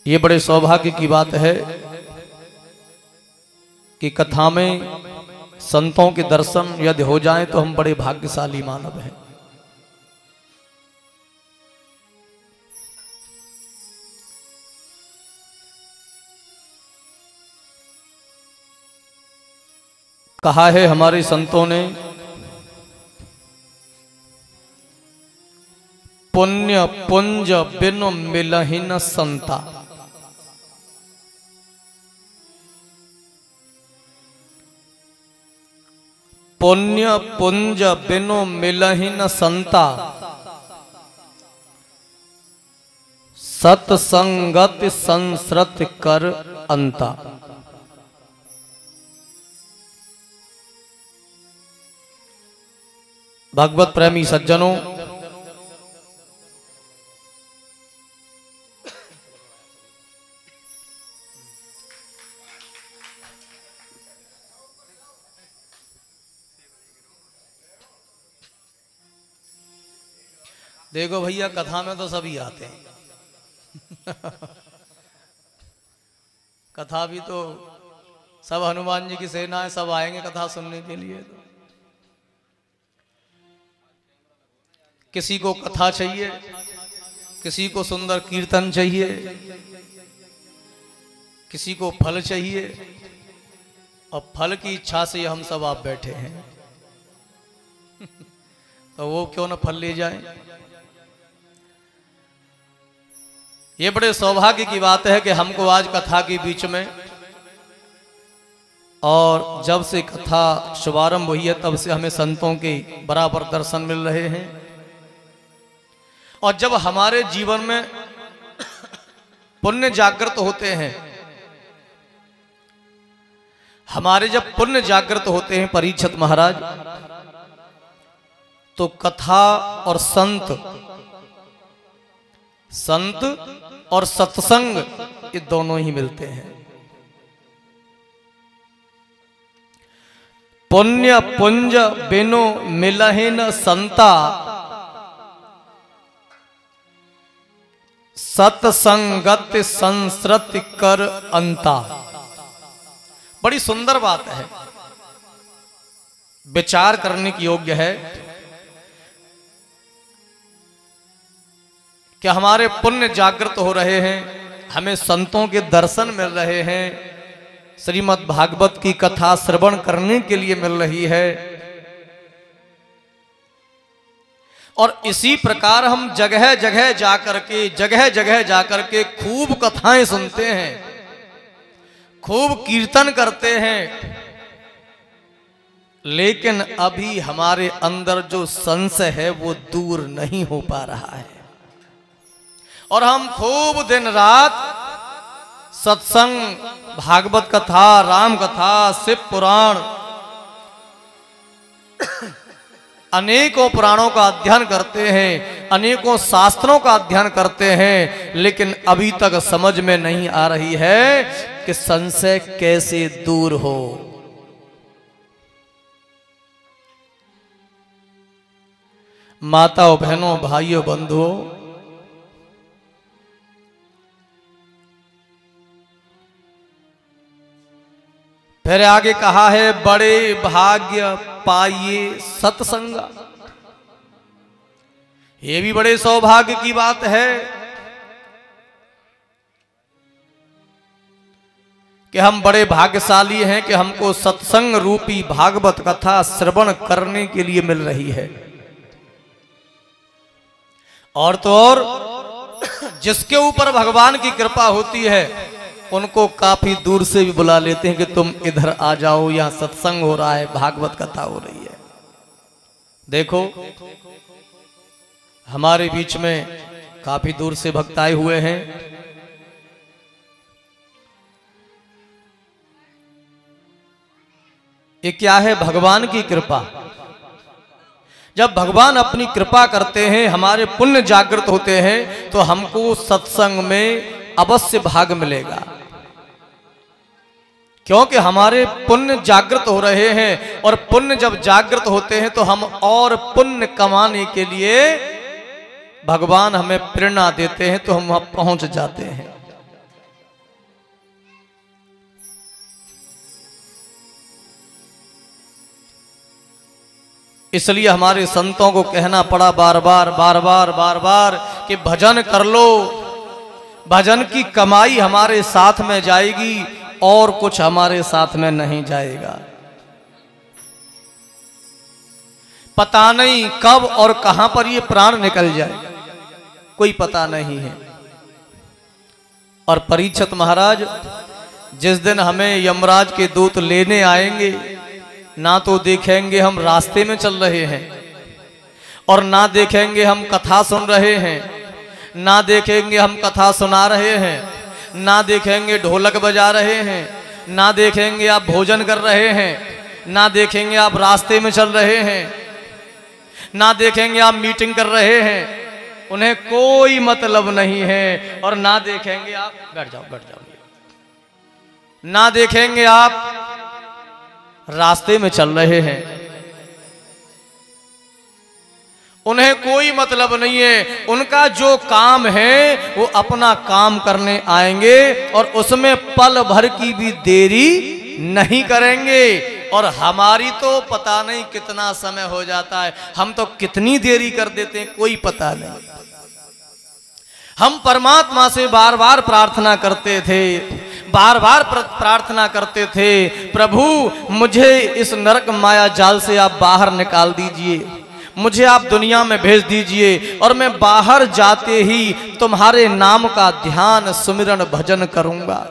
ये बड़े सौभाग्य की बात है कि कथा में संतों के दर्शन यदि हो जाएं तो हम बड़े भाग्यशाली मानव हैं। कहा है हमारे संतों ने, पुण्य पुंज बिनु मिलहि न संता। पुण्य पुंज बिनु मिलहि न संता, सत्संगति संसृत कर अंता। भगवत प्रेमी सज्जनों, देखो भैया, कथा में तो सभी आते हैं। कथा भी तो सब हनुमान जी की सेना है, सब आएंगे कथा सुनने के लिए। तो किसी को कथा चाहिए, किसी को सुंदर कीर्तन चाहिए, किसी को फल चाहिए, और फल की इच्छा से हम सब आप बैठे हैं। तो वो क्यों ना फल ले जाए। ये बड़े सौभाग्य की बात है कि हमको आज कथा के बीच में, और जब से कथा शुभारंभ हुई है तब से हमें संतों के बराबर दर्शन मिल रहे हैं। और जब हमारे जीवन में पुण्य जागृत होते हैं, हमारे जब पुण्य जागृत होते हैं परीक्षित महाराज, तो कथा और संत और सत्संग ये दोनों ही मिलते हैं। पुण्य पुंज बिनु मिलहि न संता, सत्संगत संसृत कर अंता। बड़ी सुंदर बात है, विचार करने की योग्य है कि हमारे पुण्य जागृत हो रहे हैं, हमें संतों के दर्शन मिल रहे हैं, श्रीमद् भागवत की कथा श्रवण करने के लिए मिल रही है। और इसी प्रकार हम जगह जगह जाकर के खूब कथाएं सुनते हैं, खूब कीर्तन करते हैं, लेकिन अभी हमारे अंदर जो संशय है वो दूर नहीं हो पा रहा है। और हम खूब दिन रात सत्संग, भागवत कथा, राम कथा, शिव पुराण, अनेकों पुराणों का अध्ययन करते हैं, अनेकों शास्त्रों का अध्ययन करते हैं, लेकिन अभी तक समझ में नहीं आ रही है कि संशय कैसे दूर हो। माताओं, बहनों, भाइयों, बंधुओं, फिर आगे कहा है, बड़े भाग्य पाइए सत्संगा। ये भी बड़े सौभाग्य की बात है कि हम बड़े भाग्यशाली हैं कि हमको सत्संग रूपी भागवत कथा श्रवण करने के लिए मिल रही है। और तो और जिसके ऊपर भगवान की कृपा होती है उनको काफी दूर से भी बुला लेते हैं कि तुम इधर आ जाओ, यहां सत्संग हो रहा है, भागवत कथा हो रही है। देखो, हमारे बीच में काफी दूर से भक्त आए हुए हैं। ये क्या है? भगवान की कृपा। जब भगवान अपनी कृपा करते हैं, हमारे पुण्य जागृत होते हैं, तो हमको सत्संग में अवश्य भाग मिलेगा, क्योंकि हमारे पुण्य जागृत हो रहे हैं। और पुण्य जब जागृत होते हैं तो हम और पुण्य कमाने के लिए भगवान हमें प्रेरणा देते हैं, तो हम वहां पहुंच जाते हैं। इसलिए हमारे संतों को कहना पड़ा बार बार बार बार बार बार कि भजन कर लो, भजन की कमाई हमारे साथ में जाएगी और कुछ हमारे साथ में नहीं जाएगा। पता नहीं कब और कहां पर ये प्राण निकल जाए, कोई पता नहीं है। और परीक्षित महाराज, जिस दिन हमें यमराज के दूत लेने आएंगे, ना तो देखेंगे हम रास्ते में चल रहे हैं, और ना देखेंगे हम कथा सुन रहे हैं, ना देखेंगे हम कथा सुना रहे हैं, ना देखेंगे ढोलक बजा रहे हैं, ना देखेंगे आप भोजन कर रहे हैं, ना देखेंगे आप रास्ते में चल रहे हैं, ना देखेंगे आप मीटिंग कर रहे हैं, उन्हें कोई मतलब नहीं है। और ना देखेंगे आप, बैठ जाओ, ना देखेंगे आप रास्ते में चल रहे हैं, उन्हें कोई मतलब नहीं है। उनका जो काम है वो अपना काम करने आएंगे और उसमें पल भर की भी देरी नहीं करेंगे। और हमारी तो पता नहीं कितना समय हो जाता है, हम तो कितनी देरी कर देते हैं कोई पता नहीं। हम परमात्मा से बार बार प्रार्थना करते थे, बार बार प्रार्थना करते थे, प्रभु मुझे इस नरक माया जाल से आप बाहर निकाल दीजिए, मुझे आप दुनिया में भेज दीजिए, और मैं बाहर जाते ही तुम्हारे नाम का ध्यान सुमिरन भजन करूंगा,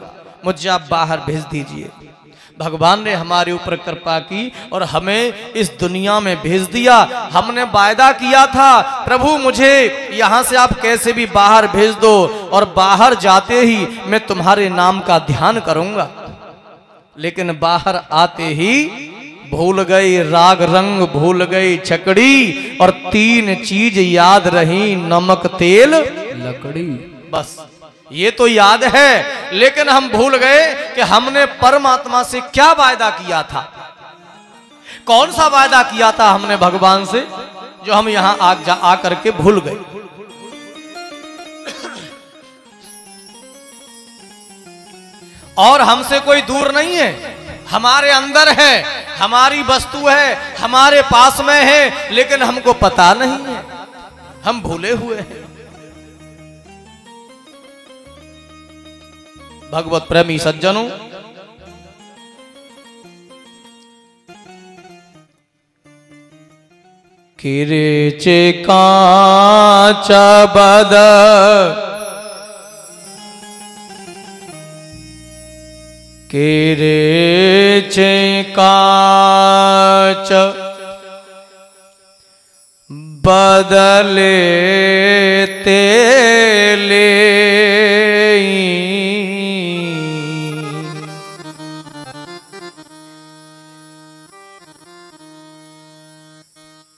मुझे आप बाहर भेज दीजिए। भगवान ने हमारे ऊपर कृपा की और हमें इस दुनिया में भेज दिया। हमने वायदा किया था, प्रभु मुझे यहाँ से आप कैसे भी बाहर भेज दो, और बाहर जाते ही मैं तुम्हारे नाम का ध्यान करूंगा। लेकिन बाहर आते ही भूल गई राग रंग, भूल गई छकड़ी, और 3 चीज याद रही, नमक तेल लकड़ी। बस ये तो याद है, लेकिन हम भूल गए कि हमने परमात्मा से क्या वायदा किया था। कौन सा वायदा किया था हमने भगवान से, जो हम यहां आकर के भूल गए। और हमसे कोई दूर नहीं है, हमारे अंदर है, हमारी वस्तु है, हमारे पास में है, लेकिन हमको पता नहीं है, हम भूले हुए हैं। भगवत प्रेमी सज्जनों, किरेचे कांच बद किरेचे कांच बदले तेले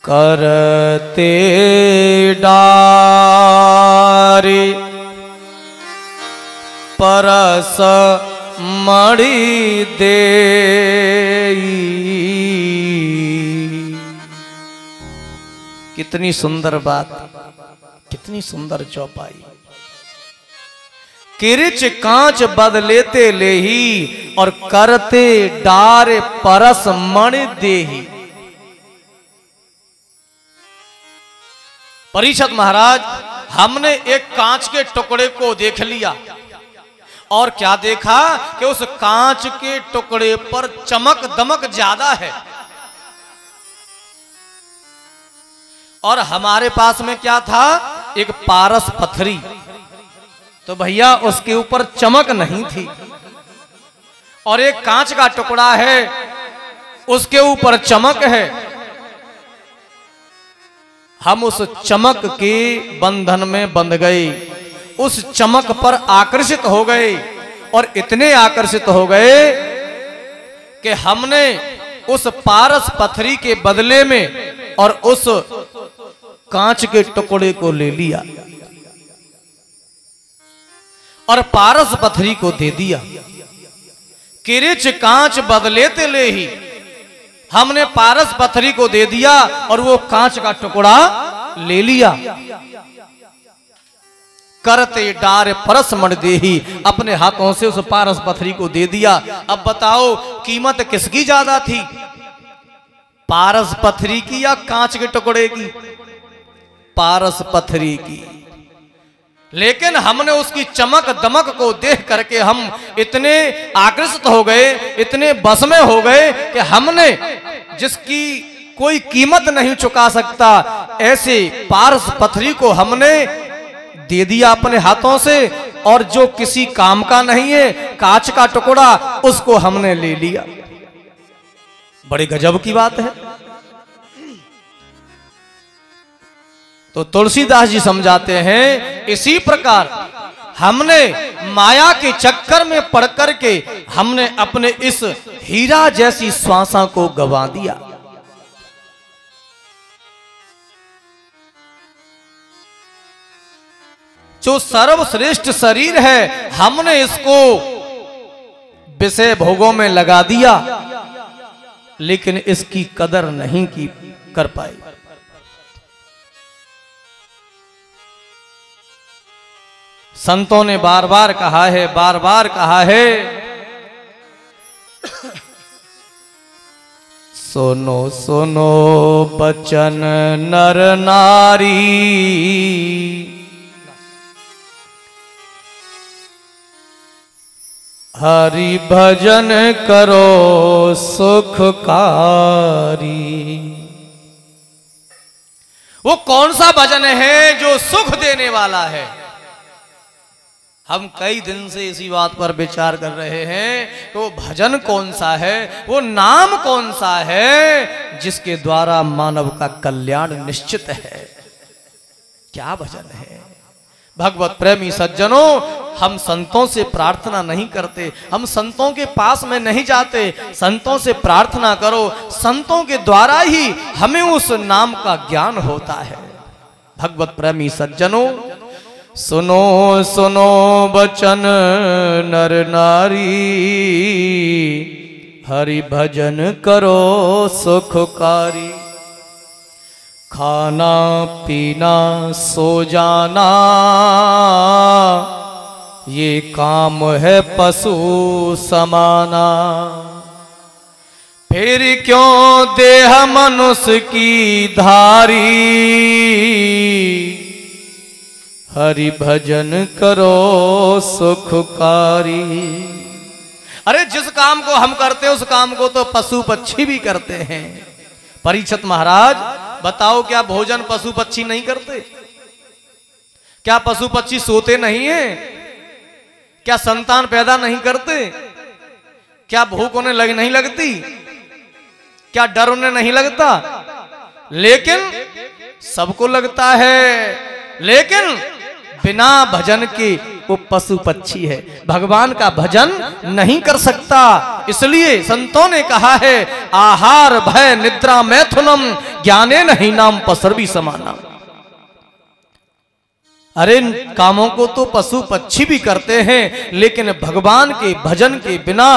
करते डारे परस मणि दे। कितनी सुंदर बात, कितनी सुंदर चौपाई। किरिच कांच बदलेते लेही और करते डारे परस मणि देही। परीक्षित महाराज, हमने एक कांच के टुकड़े को देख लिया, और क्या देखा कि उस कांच के टुकड़े पर चमक दमक ज्यादा है, और हमारे पास में क्या था, एक पारस पथरी। तो भैया उसके ऊपर चमक नहीं थी, और एक कांच का टुकड़ा है उसके ऊपर चमक है। हम उस चमक के बंधन में बंध गए, उस चमक पर आकर्षित हो गए, और इतने आकर्षित हो गए कि हमने उस पारस पथरी के बदले में और उस कांच के टुकड़े को ले लिया और पारस पथरी को दे दिया। किरिच कांच बदलेते ले ही हमने पारस पथरी को दे दिया और वो कांच का टुकड़ा ले लिया। करते डार परस मण देही, अपने हाथों से उस पारस पथरी को दे दिया। अब बताओ कीमत किसकी ज्यादा थी, पारस पत्थरी की या कांच के टुकड़े की? पारस पत्थरी की। लेकिन हमने उसकी चमक दमक को देख करके हम इतने आकर्षित हो गए, इतने बस में हो गए कि हमने जिसकी कोई कीमत नहीं चुका सकता ऐसे पारस पत्थरी को हमने दे दिया अपने हाथों से, और जो किसी काम का नहीं है कांच का टुकड़ा उसको हमने ले लिया। बड़ी गजब की बात है। तो तुलसीदास जी समझाते हैं इसी प्रकार हमने माया के चक्कर में पड़ करके हमने अपने इस हीरा जैसी श्वासा को गंवा दिया। जो सर्वश्रेष्ठ शरीर है हमने इसको विषय भोगों में लगा दिया, लेकिन इसकी कदर नहीं की कर पाई। संतों ने बार बार कहा है, बार बार कहा है, सुनो सुनो बचन नर नारी, हरि भजन करो सुखकारी। वो कौन सा भजन है जो सुख देने वाला है? हम कई दिन से इसी बात पर विचार कर रहे हैं कि वो भजन कौन सा है, वो नाम कौन सा है जिसके द्वारा मानव का कल्याण निश्चित है। क्या भजन है? भगवत प्रेमी सज्जनों, हम संतों से प्रार्थना नहीं करते, हम संतों के पास में नहीं जाते। संतों से प्रार्थना करो, संतों के द्वारा ही हमें उस नाम का ज्ञान होता है। भगवत प्रेमी सज्जनों, सुनो सुनो बचन नर नारी, हरि भजन करो सुखकारी। खाना पीना सो जाना ये काम है पशु समाना, फिर क्यों देह मनुष्य की धारी, हरि भजन करो सुखकारी। अरे जिस काम को हम करते हैं उस काम को तो पशु पक्षी भी करते हैं। परीक्षित महाराज बताओ, क्या भोजन पशु पक्षी नहीं करते? क्या पशु पक्षी सोते नहीं हैं? क्या संतान पैदा नहीं करते? क्या भूख उन्हें नहीं लगती? क्या डर उन्हें नहीं लगता? लेकिन सबको लगता है, लेकिन बिना भजन के वो पशु पक्षी है, भगवान का भजन नहीं कर सकता। इसलिए संतों ने कहा है, आहार भय निद्रा मैथुनम ज्ञाने नहीं नाम पसरवी समाना। अरे कामों को तो पशु पक्षी भी करते हैं, लेकिन भगवान के भजन के बिना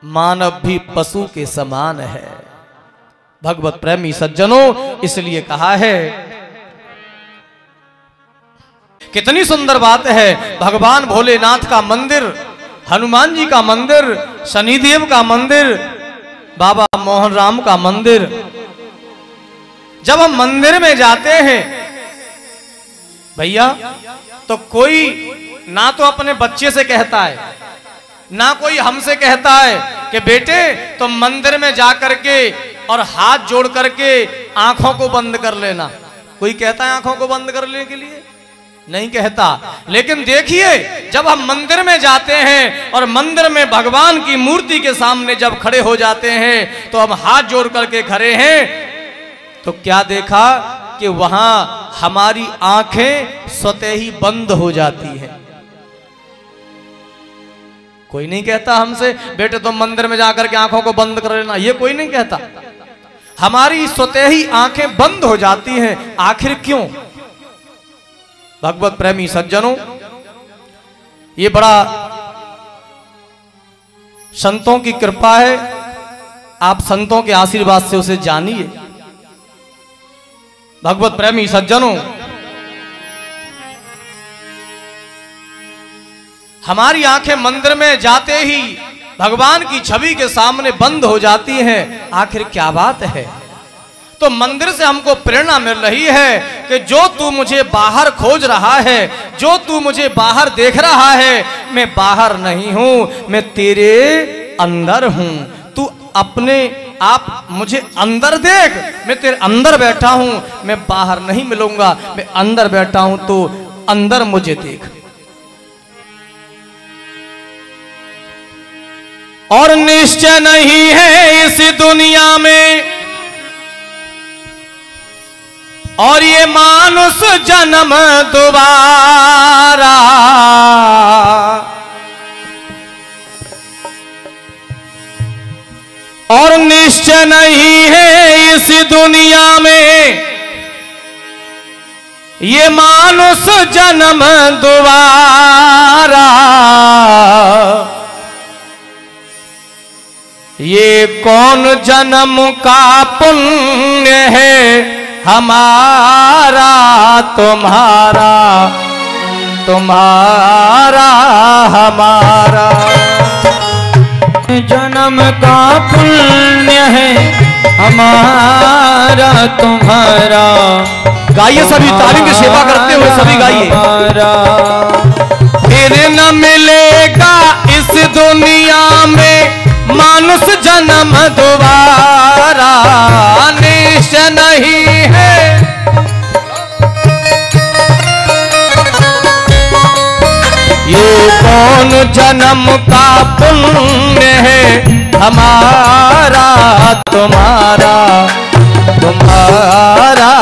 मानव भी पशु के समान है। भगवत प्रेमी सज्जनों, इसलिए कहा है, कितनी सुंदर बात है। भगवान भोलेनाथ का मंदिर, हनुमान जी का मंदिर, शनिदेव का मंदिर, बाबा मोहन राम का मंदिर। जब हम मंदिर में जाते हैं भैया, तो कोई ना तो अपने बच्चे से कहता है, ना कोई हमसे कहता है कि बेटे तुम मंदिर में जा करके और हाथ जोड़ करके आंखों को बंद कर लेना। कोई कहता है आंखों को बंद करने के लिए? नहीं कहता। लेकिन देखिए, जब हम मंदिर में जाते हैं और मंदिर में भगवान की मूर्ति के सामने जब खड़े हो जाते हैं, तो हम हाथ जोड़ करके खड़े हैं, तो क्या देखा कि वहां हमारी आंखें स्वतः ही बंद हो जाती हैं। कोई नहीं कहता हमसे बेटे तुम मंदिर में जाकर के आंखों को बंद कर लेना, ये कोई नहीं कहता। हमारी स्वतः ही आंखें बंद हो जाती हैं। आखिर क्यों? भगवत प्रेमी सज्जनों, ये बड़ा संतों की कृपा है। आप संतों के आशीर्वाद से उसे जानिए। भगवत प्रेमी सज्जनों, हमारी आंखें मंदिर में जाते ही भगवान की छवि के सामने बंद हो जाती हैं। आखिर क्या बात है? तो मंदिर से हमको प्रेरणा मिल रही है कि जो तू मुझे बाहर खोज रहा है, जो तू मुझे बाहर देख रहा है, मैं बाहर नहीं हूं, मैं तेरे अंदर हूं। तू अपने आप मुझे अंदर देख, मैं तेरे अंदर बैठा हूं, मैं बाहर नहीं मिलूंगा, मैं अंदर बैठा हूं, तो अंदर मुझे देख। और निश्चय नहीं है इस दुनिया में और ये मानुष जन्म दोबारा, और निश्चय नहीं है इस दुनिया में ये मानुष जन्म दोबारा। ये कौन जन्म का पुण्य है हमारा तुम्हारा, तुम्हारा हमारा। जन्म का पुण्य है हमारा तुम्हारा। गाइए सभी, तालीम की सेवा करते हुए सभी गाइए। फिर न मिलेगा इस दुनिया में मानुष जन्म दोबारा, निश्चय नहीं है। ये कौन जन्म का पुण्य है हमारा तुम्हारा, तुम्हारा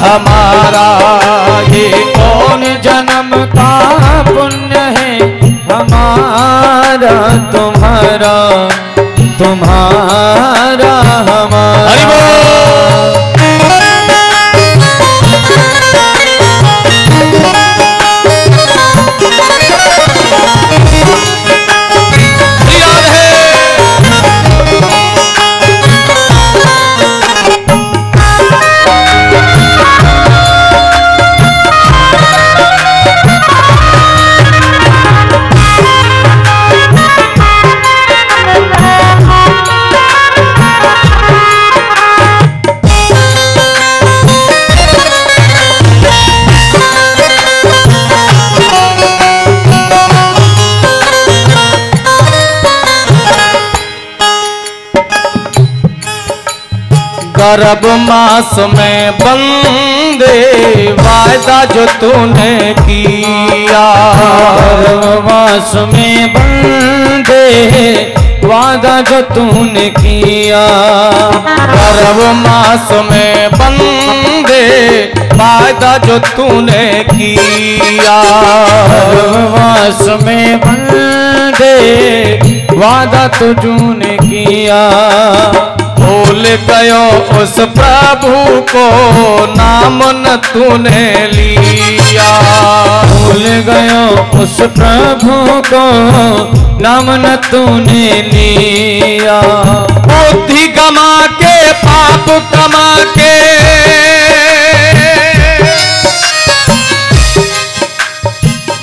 हमारा। ये कौन जन्म का पुण्य है हमारा तुम्हारा, तुम्हारा हमारा। हरि बोल। गर्भ मास में बंदे वायदा जो तूने किया, गर्भ मास में बंदे वादा जो तूने किया। गर्भ मास में बंदे वायदा जो तूने किया, गर्भ मास में बंदे वादा तुझने किया। भूल गयो उस प्रभु को नाम न तूने लिया, भूल गयो उस प्रभु को नाम न तूने लिया। बुद्धि कमा के पाप कमा के,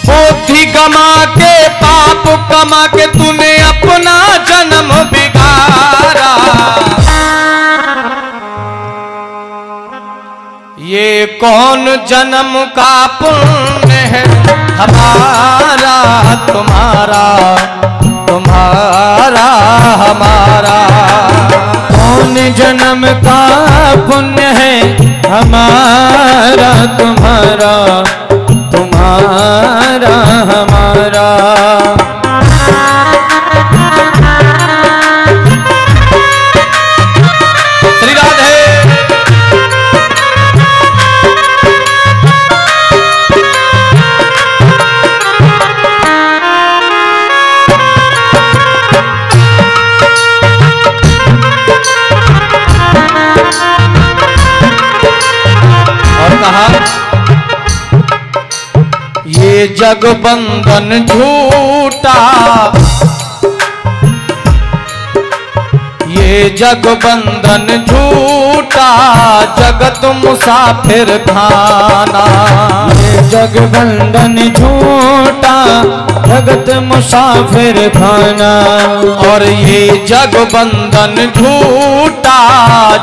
बुद्धि कमा के पाप कमा के तूने अपना जन्म बिगाड़ा। ये कौन जन्म का पुण्य है हमारा तुम्हारा, तुम्हारा हमारा। कौन जन्म का पुण्य है हमारा तुम्हारा, तुम्हारा हमारा। श्री राधे। ये जग बंधन झूठा, ये जग बंधन झूठा, जगत मुसाफिर खाना। ये जग बंधन झूठा जगत मुसाफिर खाना। और ये जग बंधन झूठा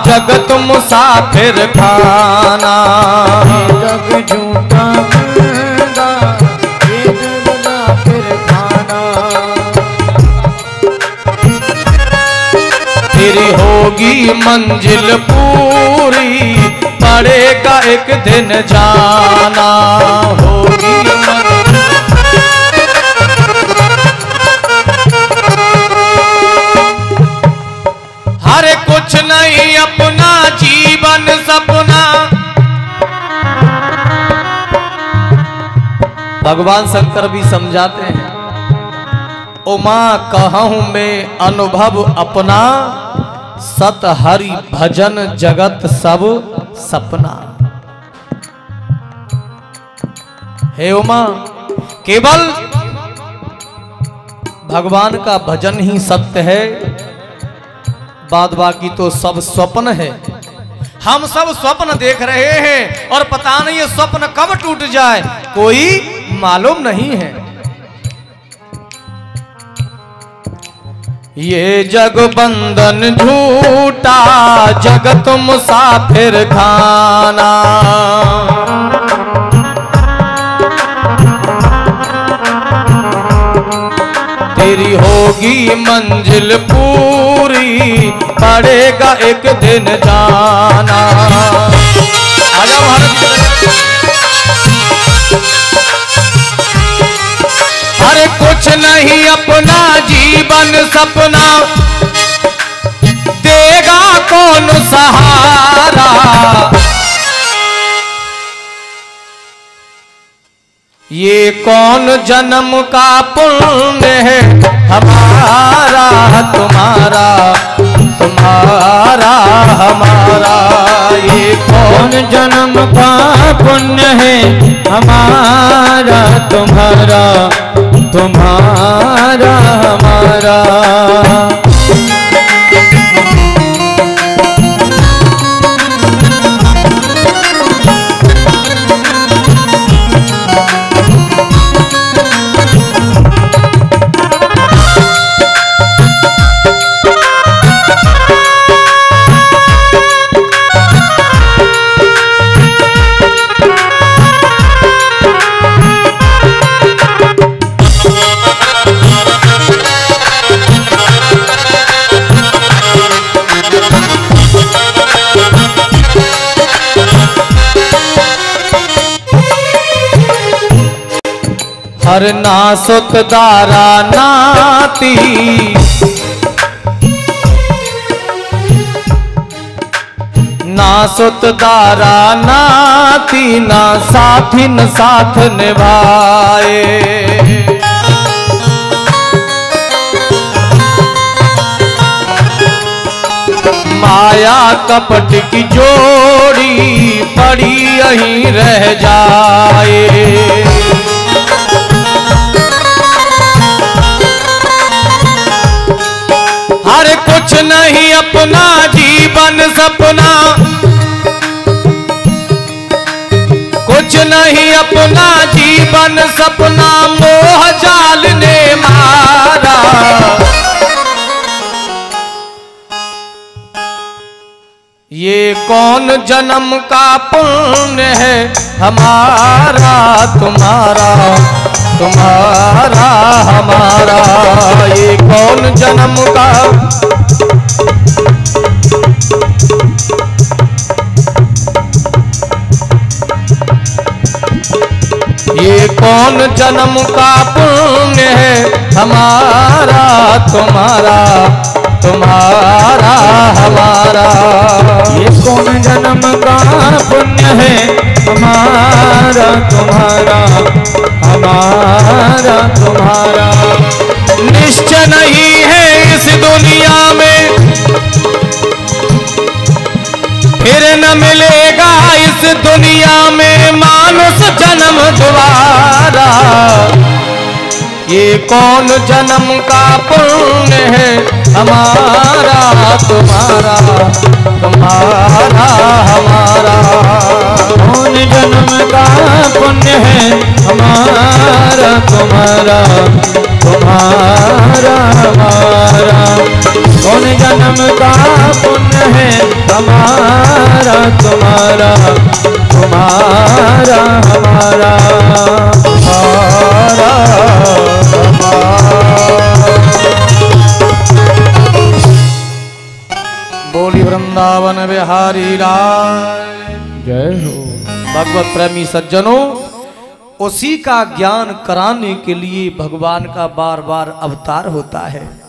जगत मुसाफिर खाना। जग झूठा बंधा ये जग मुसाफिर खाना। तेरी होगी मंजिल पूरी पड़ेगा एक दिन जाना। होगी हर कुछ नहीं अपना जीवन सपना। भगवान शंकर भी समझाते हैं, उमा कहूं मैं अनुभव अपना, सत हरि भजन जगत सब सपना। हे उमा, केवल भगवान का भजन ही सत्य है, बाद बाकी तो सब स्वप्न है। हम सब स्वप्न देख रहे हैं और पता नहीं ये स्वप्न कब टूट जाए कोई मालूम नहीं है। ये जग बंधन झूठा जगत मुसाफिर खाना। तेरी होगी मंजिल पूरी पड़ेगा एक दिन जाना। आ जाओ अरे कुछ नहीं अपना जीवन सपना, देगा कौन सहारा। ये कौन जन्म का पुण्य है हमारा तुम्हारा, तुम्हारा हमारा। ये कौन जन्म का पुण्य है हमारा तुम्हारा, तुम्हारा हमारा। हर नासुत दारा नाती, नासुत दारा नाती, ना साथी न साथ निभाए। माया कपट की जोड़ी पड़ी यहीं रह जाए। हर कुछ नहीं अपना जीवन सपना, कुछ नहीं अपना जीवन सपना, मोह जाल ने मारा। ये कौन जन्म का पुण्य है हमारा तुम्हारा, तुम्हारा हमारा। ये कौन जन्म का, ये कौन जन्म का पुण्य है हमारा तुम्हारा, तुम्हारा हमारा। ये कौन जन्म का पुण्य है हमारा तुम्हारा, हमारा तुम्हारा। निश्चय नहीं है इस दुनिया में फिर न मिलेगा इस दुनिया में मानुष जन्म दोबारा। ये कौन जन्म का पुण्य है हमारा तुम्हारा, तुम्हारा हमारा। जन्म का पुण्य है हमारा तुम्हारा तुम्हारा हमारा। कौन जन्म का पुण्य है हमारा तुम्हारा तुम्हारा हमारा हमारा बोली वृंदावन बिहारी लाल जय हो। भगवत प्रेमी सज्जनों, उसी का ज्ञान कराने के लिए भगवान का बार बार अवतार होता है।